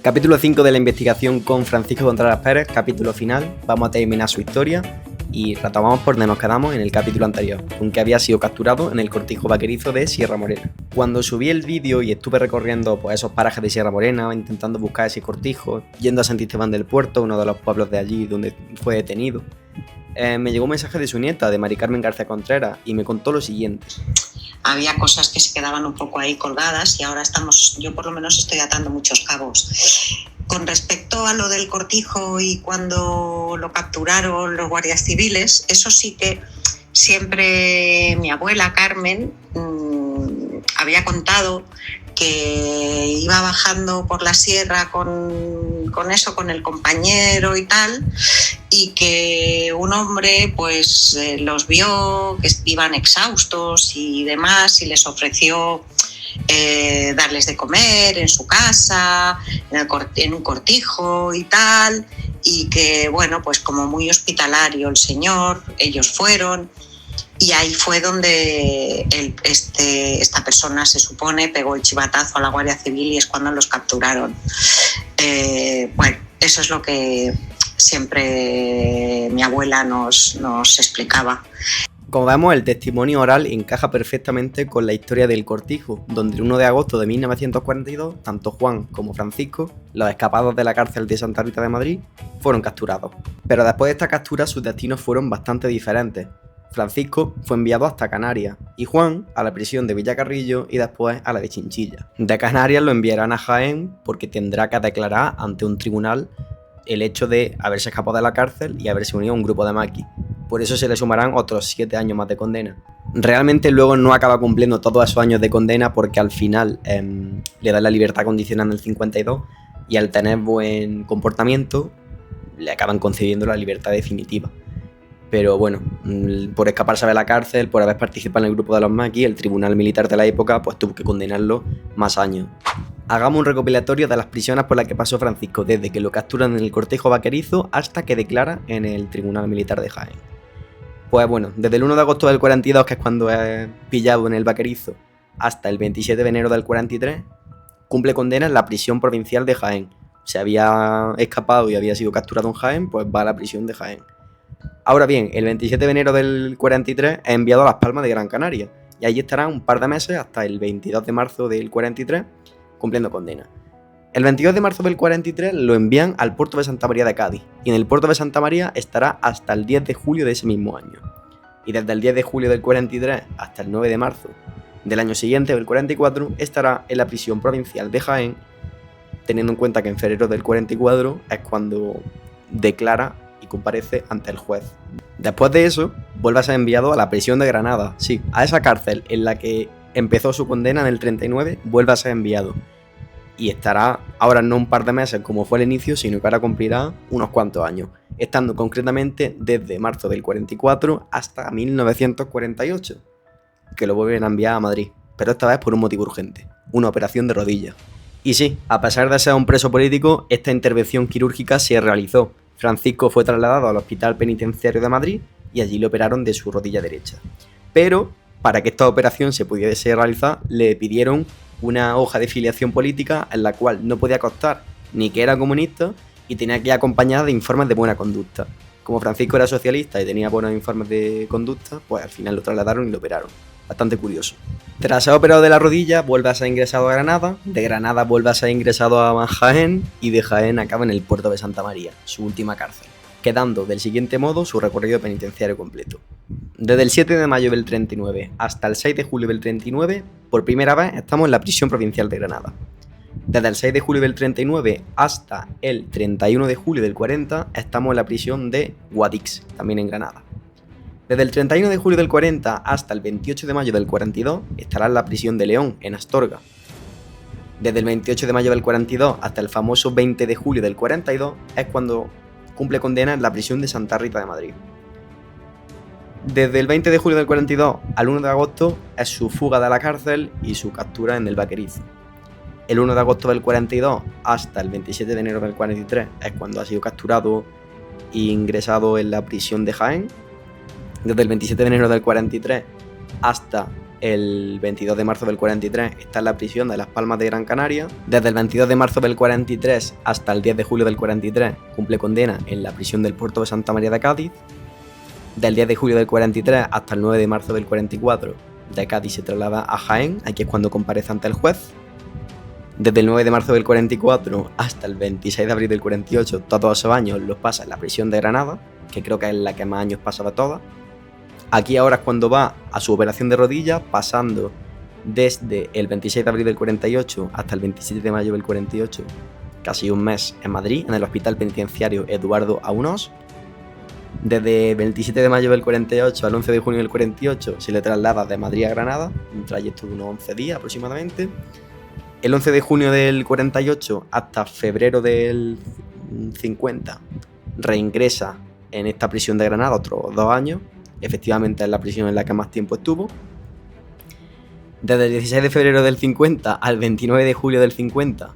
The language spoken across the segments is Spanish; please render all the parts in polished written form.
Capítulo 5 de la investigación con Francisco Contreras Pérez, capítulo final. Vamos a terminar su historia y retomamos por donde nos quedamos en el capítulo anterior, con que había sido capturado en el cortijo vaquerizo de Sierra Morena. Cuando subí el vídeo y estuve recorriendo esos parajes de Sierra Morena, intentando buscar ese cortijo, yendo a San Esteban del Puerto, uno de los pueblos de allí donde fue detenido, me llegó un mensaje de su nieta, de Mari Carmen García Contreras, y me contó lo siguiente. Había cosas que se quedaban un poco ahí colgadas y ahora yo por lo menos estoy atando muchos cabos. Con respecto a lo del cortijo y cuando lo capturaron los guardias civiles, eso sí que siempre mi abuela Carmen había contado que iba bajando por la sierra con el compañero y tal, y que un hombre pues los vio que iban exhaustos y demás y les ofreció darles de comer en su casa, en un cortijo y tal, y que bueno, pues como muy hospitalario el señor, ellos fueron. Y ahí fue donde esta persona, se supone, pegó el chivatazo a la Guardia Civil y es cuando los capturaron. Bueno, eso es lo que siempre mi abuela nos explicaba. Como vemos, el testimonio oral encaja perfectamente con la historia del cortijo, donde el 1 de agosto de 1942, tanto Juan como Francisco, los escapados de la cárcel de Santa Rita de Madrid, fueron capturados. Pero después de esta captura sus destinos fueron bastante diferentes. Francisco fue enviado hasta Canarias y Juan a la prisión de Villacarrillo y después a la de Chinchilla. De Canarias lo enviarán a Jaén porque tendrá que declarar ante un tribunal el hecho de haberse escapado de la cárcel y haberse unido a un grupo de maquis. Por eso se le sumarán otros 7 años más de condena. Realmente luego no acaba cumpliendo todos esos años de condena porque al final le dan la libertad condicional en el 52 y al tener buen comportamiento le acaban concediendo la libertad definitiva. Pero bueno, por escaparse de la cárcel, por haber participado en el grupo de los maquis, el tribunal militar de la época pues tuvo que condenarlo más años. Hagamos un recopilatorio de las prisiones por las que pasó Francisco, desde que lo capturan en el cortijo vaquerizo hasta que declara en el tribunal militar de Jaén. Pues bueno, desde el 1 de agosto del 42, que es cuando es pillado en el vaquerizo, hasta el 27 de enero del 43, cumple condena en la prisión provincial de Jaén. Se había escapado y había sido capturado en Jaén, pues va a la prisión de Jaén. Ahora bien, el 27 de enero del 43 es enviado a Las Palmas de Gran Canaria y allí estará un par de meses hasta el 22 de marzo del 43 cumpliendo condena. El 22 de marzo del 43 lo envían al puerto de Santa María de Cádiz y en el puerto de Santa María estará hasta el 10 de julio de ese mismo año. Y desde el 10 de julio del 43 hasta el 9 de marzo del año siguiente, del 44, estará en la prisión provincial de Jaén, teniendo en cuenta que en febrero del 44 es cuando declara y comparece ante el juez. Después de eso, vuelve a ser enviado a la prisión de Granada, sí, a esa cárcel en la que empezó su condena en el 39, vuelve a ser enviado. Y estará ahora no un par de meses como fue el inicio, sino que ahora cumplirá unos cuantos años, estando concretamente desde marzo del 44 hasta 1948, que lo vuelven a enviar a Madrid, pero esta vez por un motivo urgente, una operación de rodilla. Y sí, a pesar de ser un preso político, esta intervención quirúrgica se realizó. Francisco fue trasladado al Hospital Penitenciario de Madrid y allí le operaron de su rodilla derecha. Pero, para que esta operación se pudiese realizar, le pidieron una hoja de filiación política en la cual no podía constar ni que era comunista y tenía que ir acompañada de informes de buena conducta. Como Francisco era socialista y tenía buenos informes de conducta, pues al final lo trasladaron y lo operaron. Bastante curioso. Tras ser operado de la rodilla, vuelve a ser ingresado a Granada, de Granada vuelve a ser ingresado a Jaén y de Jaén acaba en el puerto de Santa María, su última cárcel, quedando del siguiente modo su recorrido penitenciario completo. Desde el 7 de mayo del 39 hasta el 6 de julio del 39, por primera vez estamos en la prisión provincial de Granada. Desde el 6 de julio del 39 hasta el 31 de julio del 40 estamos en la prisión de Guadix, también en Granada. Desde el 31 de julio del 40 hasta el 28 de mayo del 42 estará en la prisión de León, en Astorga. Desde el 28 de mayo del 42 hasta el famoso 20 de julio del 42 es cuando cumple condena en la prisión de Santa Rita de Madrid. Desde el 20 de julio del 42 al 1 de agosto es su fuga de la cárcel y su captura en el vaquerizo. El 1 de agosto del 42 hasta el 27 de enero del 43 es cuando ha sido capturado e ingresado en la prisión de Jaén. Desde el 27 de enero del 43 hasta el 22 de marzo del 43 está en la prisión de Las Palmas de Gran Canaria. Desde el 22 de marzo del 43 hasta el 10 de julio del 43 cumple condena en la prisión del puerto de Santa María de Cádiz. Del 10 de julio del 43 hasta el 9 de marzo del 44 de Cádiz se traslada a Jaén, aquí es cuando comparece ante el juez. Desde el 9 de marzo del 44 hasta el 26 de abril del 48, todos esos años los pasa en la prisión de Granada, que creo que es la que más años pasa de todas. Aquí ahora es cuando va a su operación de rodillas, pasando desde el 26 de abril del 48 hasta el 27 de mayo del 48, casi un mes en Madrid, en el Hospital Penitenciario Eduardo Aunós. Desde el 27 de mayo del 48 al 11 de junio del 48 se le traslada de Madrid a Granada, un trayecto de unos 11 días aproximadamente. El 11 de junio del 48 hasta febrero del 50 reingresa en esta prisión de Granada otros 2 años. Efectivamente es la prisión en la que más tiempo estuvo. Desde el 16 de febrero del 50 al 29 de julio del 50,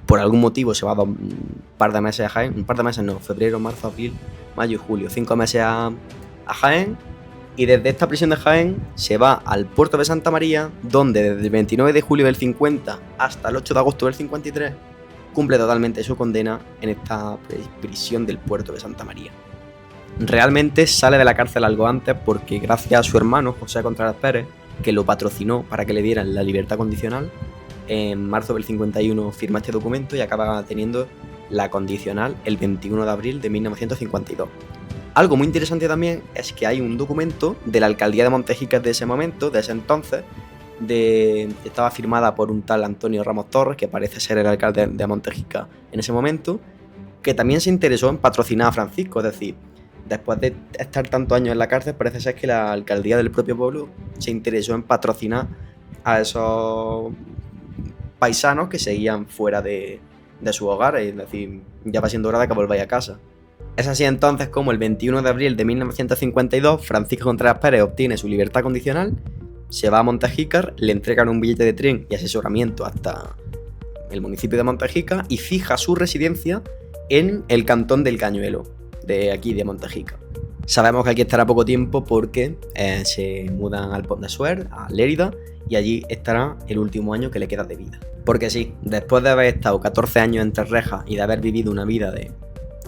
por algún motivo se va un par de meses a Jaén. Un par de meses no, febrero, marzo, abril, mayo y julio. 5 meses a Jaén. Y desde esta prisión de Jaén se va al puerto de Santa María, donde desde el 29 de julio del 50 hasta el 8 de agosto del 53 cumple totalmente su condena en esta prisión del puerto de Santa María. Realmente sale de la cárcel algo antes porque gracias a su hermano José Contreras Pérez, que lo patrocinó para que le dieran la libertad condicional, en marzo del 51 firma este documento y acaba teniendo la condicional el 21 de abril de 1952. Algo muy interesante también es que hay un documento de la alcaldía de Montejicas de ese momento, de ese entonces, estaba firmada por un tal Antonio Ramos Torres, que parece ser el alcalde de Montejicas en ese momento, que también se interesó en patrocinar a Francisco. Es decir, después de estar tantos años en la cárcel, parece ser que la alcaldía del propio pueblo se interesó en patrocinar a esos paisanos que seguían fuera de su hogar, es decir, ya va siendo hora de que volváis a casa. Es así entonces como el 21 de abril de 1952 Francisco Contreras Pérez obtiene su libertad condicional, se va a Montejicas, le entregan un billete de tren y asesoramiento hasta el municipio de Montejicas y fija su residencia en el cantón del Cañuelo, de aquí de Montejicas. Sabemos que aquí estará poco tiempo porque se mudan al Pont de Suert, a Lérida, y allí estará el último año que le queda de vida. Porque sí, después de haber estado 14 años entre rejas y de haber vivido una vida de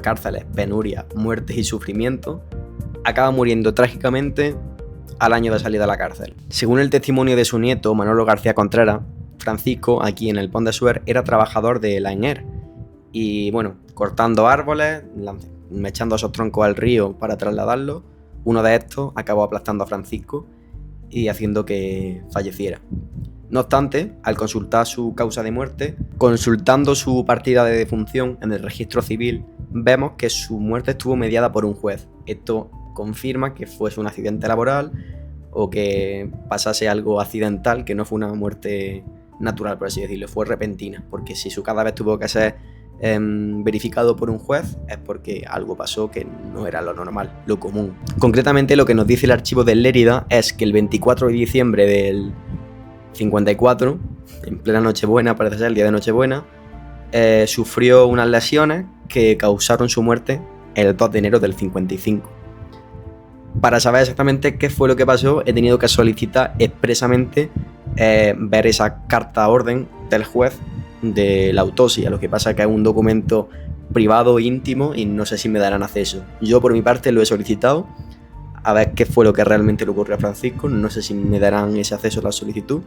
cárceles, penurias, muertes y sufrimiento, acaba muriendo trágicamente al año de salida de la cárcel. Según el testimonio de su nieto, Manolo García Contreras, Francisco, aquí en el Pont de Suert, era trabajador de la ENER. Y bueno, cortando árboles, echando esos troncos al río para trasladarlos, uno de estos acabó aplastando a Francisco y haciendo que falleciera. No obstante, al consultar su causa de muerte, consultando su partida de defunción en el registro civil, vemos que su muerte estuvo mediada por un juez. Esto confirma que fuese un accidente laboral o que pasase algo accidental, que no fue una muerte natural, por así decirlo, fue repentina, porque si su cadáver tuvo que ser verificado por un juez es porque algo pasó que no era lo normal, lo común. Concretamente, lo que nos dice el archivo de Lérida es que el 24 de diciembre del 54, en plena Nochebuena, parece ser el día de Nochebuena, sufrió unas lesiones que causaron su muerte el 2 de enero del 55. Para saber exactamente qué fue lo que pasó, he tenido que solicitar expresamente ver esa carta orden del juez de la autopsia. Lo que pasa es que es un documento privado, íntimo, y no sé si me darán acceso. Yo por mi parte lo he solicitado a ver qué fue lo que realmente le ocurrió a Francisco. No sé si me darán ese acceso a la solicitud,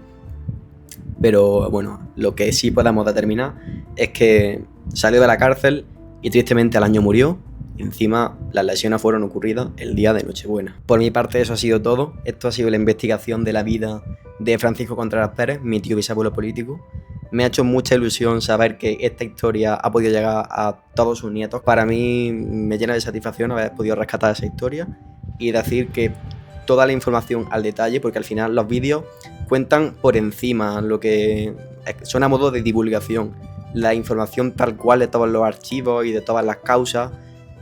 pero bueno, lo que sí podemos determinar es que salió de la cárcel y tristemente al año murió. Y encima las lesiones fueron ocurridas el día de Nochebuena. Por mi parte eso ha sido todo. Esto ha sido la investigación de la vida de Francisco Contreras Pérez, mi tío bisabuelo político. Me ha hecho mucha ilusión saber que esta historia ha podido llegar a todos sus nietos. Para mí me llena de satisfacción haber podido rescatar esa historia y decir que toda la información al detalle, porque al final los vídeos cuentan por encima, lo que son a modo de divulgación. La información tal cual de todos los archivos y de todas las causas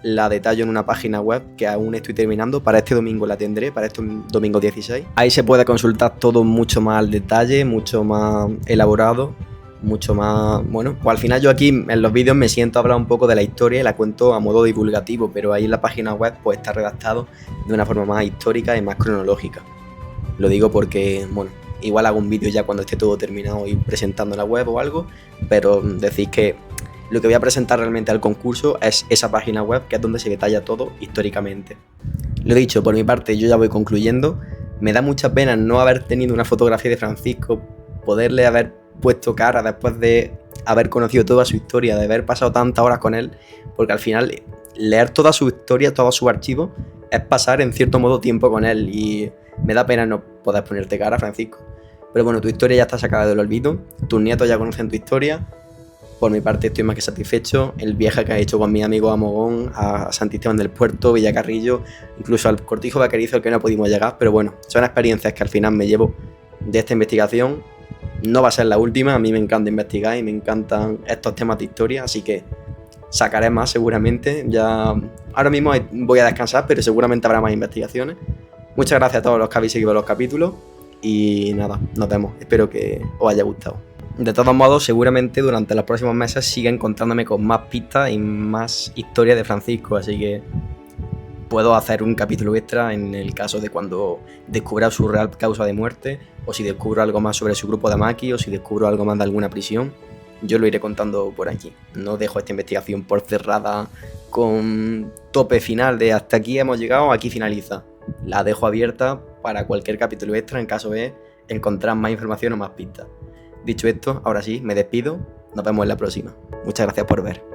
la detallo en una página web que aún estoy terminando. Para este domingo la tendré, para este domingo 16. Ahí se puede consultar todo mucho más al detalle, mucho más elaborado, mucho más... Bueno, pues al final yo aquí en los vídeos me siento a hablar un poco de la historia y la cuento a modo divulgativo, pero ahí en la página web pues está redactado de una forma más histórica y más cronológica. Lo digo porque, bueno, igual hago un vídeo ya cuando esté todo terminado y presentando la web o algo, pero decís que lo que voy a presentar realmente al concurso es esa página web, que es donde se detalla todo históricamente. Lo dicho, por mi parte yo ya voy concluyendo. Me da mucha pena no haber tenido una fotografía de Francisco, poderle haber puesto cara después de haber conocido toda su historia, de haber pasado tantas horas con él, porque al final leer toda su historia, todo su archivo, es pasar en cierto modo tiempo con él, y me da pena no poder ponerte cara, Francisco. Pero bueno, tu historia ya está sacada del olvido, tus nietos ya conocen tu historia. Por mi parte estoy más que satisfecho. El viaje que has hecho con mis amigos a Mogón, a Santisteban del Puerto, Villacarrillo, incluso al Cortijo Vaquerizo, al que no pudimos llegar, pero bueno, son experiencias que al final me llevo de esta investigación. No va a ser la última, a mí me encanta investigar y me encantan estos temas de historia, así que sacaré más seguramente. Ya ahora mismo voy a descansar, pero seguramente habrá más investigaciones. Muchas gracias a todos los que habéis seguido los capítulos y nada, nos vemos. Espero que os haya gustado. De todos modos, seguramente durante los próximos meses siga encontrándome con más pistas y más historias de Francisco, así que puedo hacer un capítulo extra en el caso de cuando descubra su real causa de muerte, o si descubro algo más sobre su grupo de Amaki, o si descubro algo más de alguna prisión. Yo lo iré contando por aquí. No dejo esta investigación por cerrada con tope final de hasta aquí hemos llegado, aquí finaliza. La dejo abierta para cualquier capítulo extra en caso de encontrar más información o más pistas. Dicho esto, ahora sí, me despido. Nos vemos en la próxima. Muchas gracias por ver.